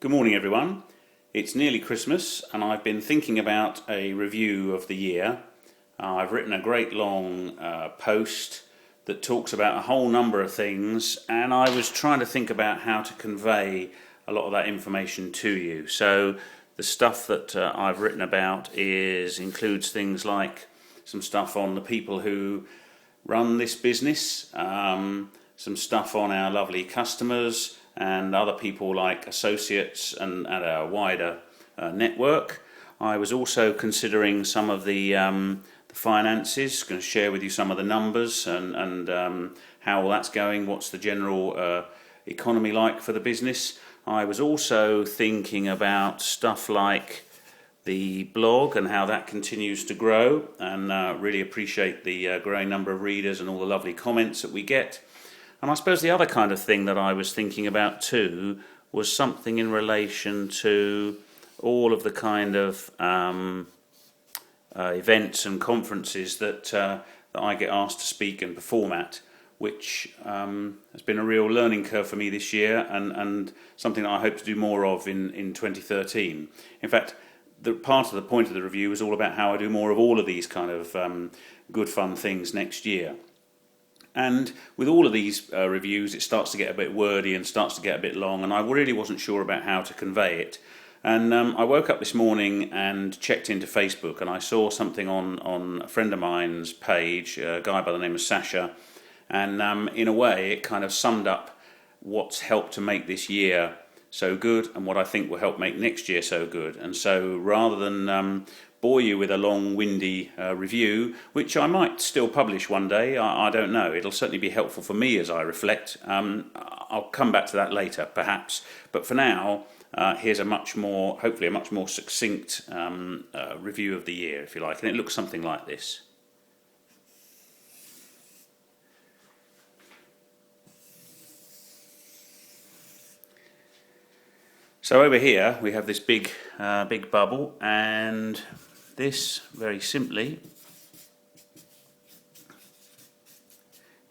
Good morning, everyone. It's nearly Christmas, and I've been thinking about a review of the year. I've written a great long post that talks about a whole number of things, and I was trying to think about how to convey a lot of that information to you. So the stuff that I've written about includes things like some stuff on the people who run this business, some stuff on our lovely customers and other people like associates and our wider network. I was also considering some of the finances, going to share with you some of the numbers and how that's going, what's the general economy like for the business. I was also thinking about stuff like the blog and how that continues to grow, and really appreciate the growing number of readers and all the lovely comments that we get. And I suppose the other kind of thing that I was thinking about too was something in relation to all of the kind of events and conferences that I get asked to speak and perform at, which has been a real learning curve for me this year, and something that I hope to do more of in 2013. In fact, part of the point of the review is all about how I do more of all of these kind of good fun things next year. And with all of these reviews, it starts to get a bit wordy and starts to get a bit long, and I really wasn't sure about how to convey it. And I woke up this morning and checked into Facebook, and I saw something on a friend of mine's page, a guy by the name of Sasha, and in a way it kind of summed up what's helped to make this year so good and what I think will help make next year so good. And so rather than bore you with a long, windy review, which I might still publish one day, I don't know. It'll certainly be helpful for me as I reflect. I'll come back to that later, perhaps. But for now, here's hopefully a much more succinct review of the year, if you like. And it looks something like this. So over here we have this big bubble, and this, very simply,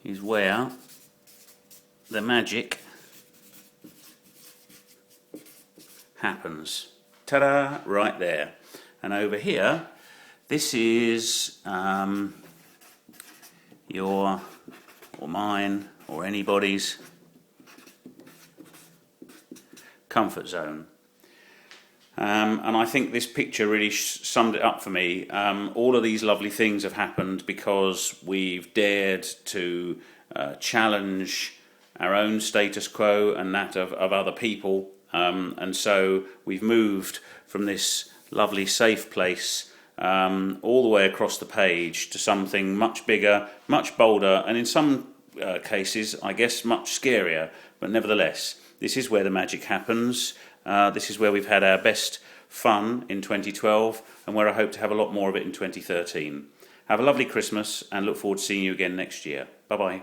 is where the magic happens. Ta-da! Right there. And over here, this is your or mine or anybody's comfort zone. And I think this picture really summed it up for me. All of these lovely things have happened because we've dared to challenge our own status quo and that of other people. And so we've moved from this lovely safe place all the way across the page to something much bigger, much bolder, and in some cases, I guess, much scarier. But nevertheless, this is where the magic happens. This is where we've had our best fun in 2012, and where I hope to have a lot more of it in 2013. Have a lovely Christmas, and look forward to seeing you again next year. Bye-bye.